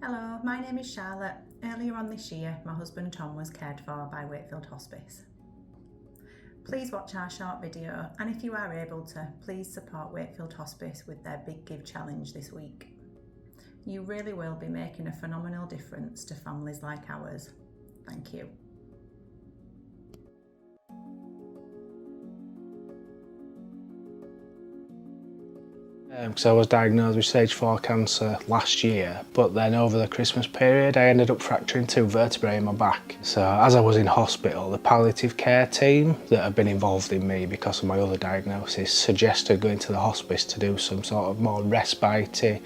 Hello, my name is Charlotte. Earlier on this year, my husband Tom was cared for by Wakefield Hospice. Please watch our short video, and if you are able to, please support Wakefield Hospice with their Big Give Challenge this week. You really will be making a phenomenal difference to families like ours. Thank you. Because I was diagnosed with stage 4 cancer last year, but then over the Christmas period I ended up fracturing 2 vertebrae in my back. So as I was in hospital, the palliative care team that have been involved in me because of my other diagnosis suggested going to the hospice to do some sort of more respite,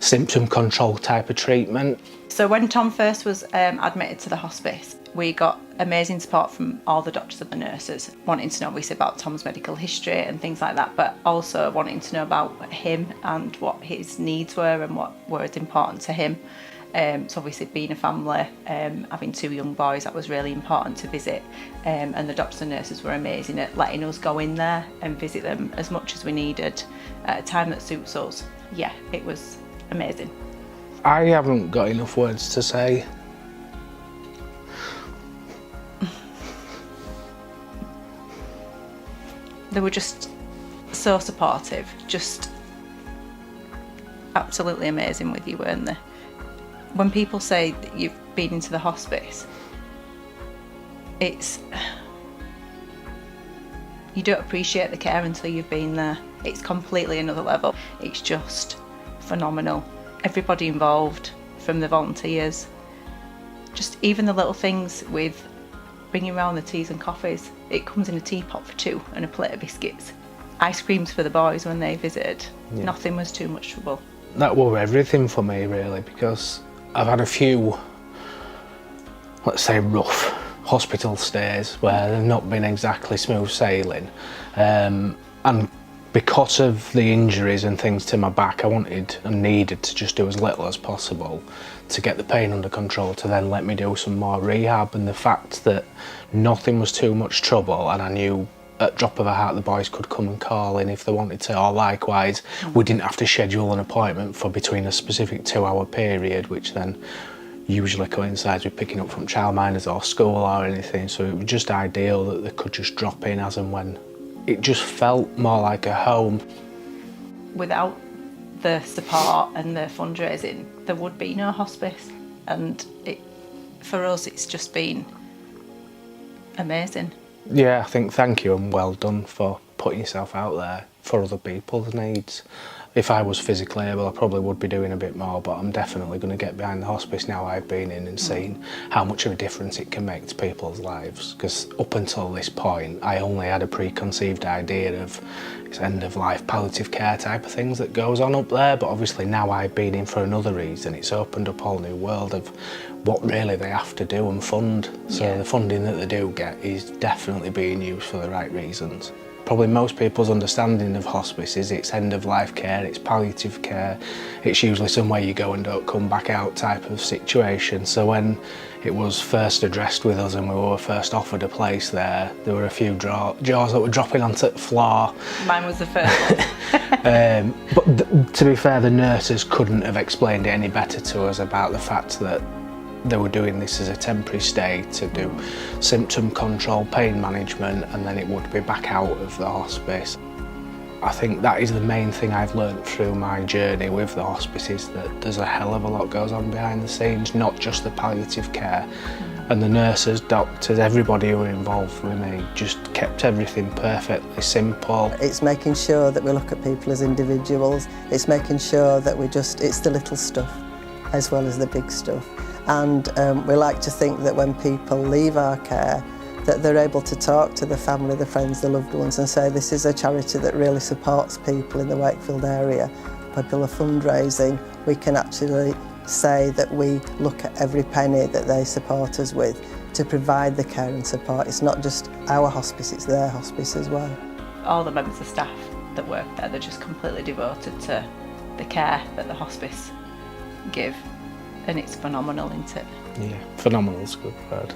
symptom control type of treatment. So when Tom first was admitted to the hospice, we got amazing support from all the doctors and the nurses, wanting to know obviously about Tom's medical history and things like that, but also wanting to know about him and what his needs were and what was important to him. So obviously being a family, having 2 young boys, that was really important to visit, and the doctors and nurses were amazing at letting us go in there and visit them as much as we needed at a time that suits us. Yeah, it was amazing. I haven't got enough words to say. They were just so supportive, just absolutely amazing with you, weren't they? When people say that you've been into the hospice, you don't appreciate the care until you've been there. It's completely another level. It's just phenomenal. Everybody involved, from the volunteers, just even the little things with bringing around the teas and coffees. It comes in a teapot for 2 and a plate of biscuits. Ice creams for the boys when they visited. Yeah. Nothing was too much trouble. That was everything for me really, because I've had a few, let's say, rough hospital stays where they've not been exactly smooth sailing, and because of the injuries and things to my back, I wanted and needed to just do as little as possible to get the pain under control, to then let me do some more rehab. And the fact that nothing was too much trouble, and I knew at drop of a hat the boys could come and call in if they wanted to, or likewise we didn't have to schedule an appointment for between a specific 2-hour period, which then usually coincides with picking up from childminders or school or anything. So it was just ideal that they could just drop in as and when. It just felt more like a home. Without the support and the fundraising, there would be no hospice, and for us it's just been amazing. Yeah, I think thank you and well done for putting yourself out there for other people's needs. If I was physically able, I probably would be doing a bit more, but I'm definitely going to get behind the hospice now I've been in and seen how much of a difference it can make to people's lives. Because up until this point, I only had a preconceived idea of it's end-of-life palliative care type of things that goes on up there, but obviously now I've been in for another reason. It's opened up a whole new world of what really they have to do and fund. So the funding that they do get is definitely being used for the right reasons. Probably most people's understanding of hospice is it's end-of-life care, it's palliative care, it's usually somewhere you go and don't come back out type of situation. So when it was first addressed with us and we were first offered a place there were a few jaws that were dropping onto the floor. Mine was the first one. But to be fair, the nurses couldn't have explained it any better to us about the fact that they were doing this as a temporary stay to do symptom control, pain management, and then it would be back out of the hospice. I think that is the main thing I've learnt through my journey with the hospice, is that there's a hell of a lot goes on behind the scenes, not just the palliative care. And the nurses, doctors, everybody who were involved with me just kept everything perfectly simple. It's making sure that we look at people as individuals. It's making sure that it's the little stuff as well as the big stuff. And we like to think that when people leave our care, that they're able to talk to the family, the friends, the loved ones, and say this is a charity that really supports people in the Wakefield area. When people are fundraising, we can actually say that we look at every penny that they support us with to provide the care and support. It's not just our hospice, it's their hospice as well. All the members of staff that work there, they're just completely devoted to the care that the hospice give. And it's phenomenal, isn't it? Yeah, phenomenal is a good word.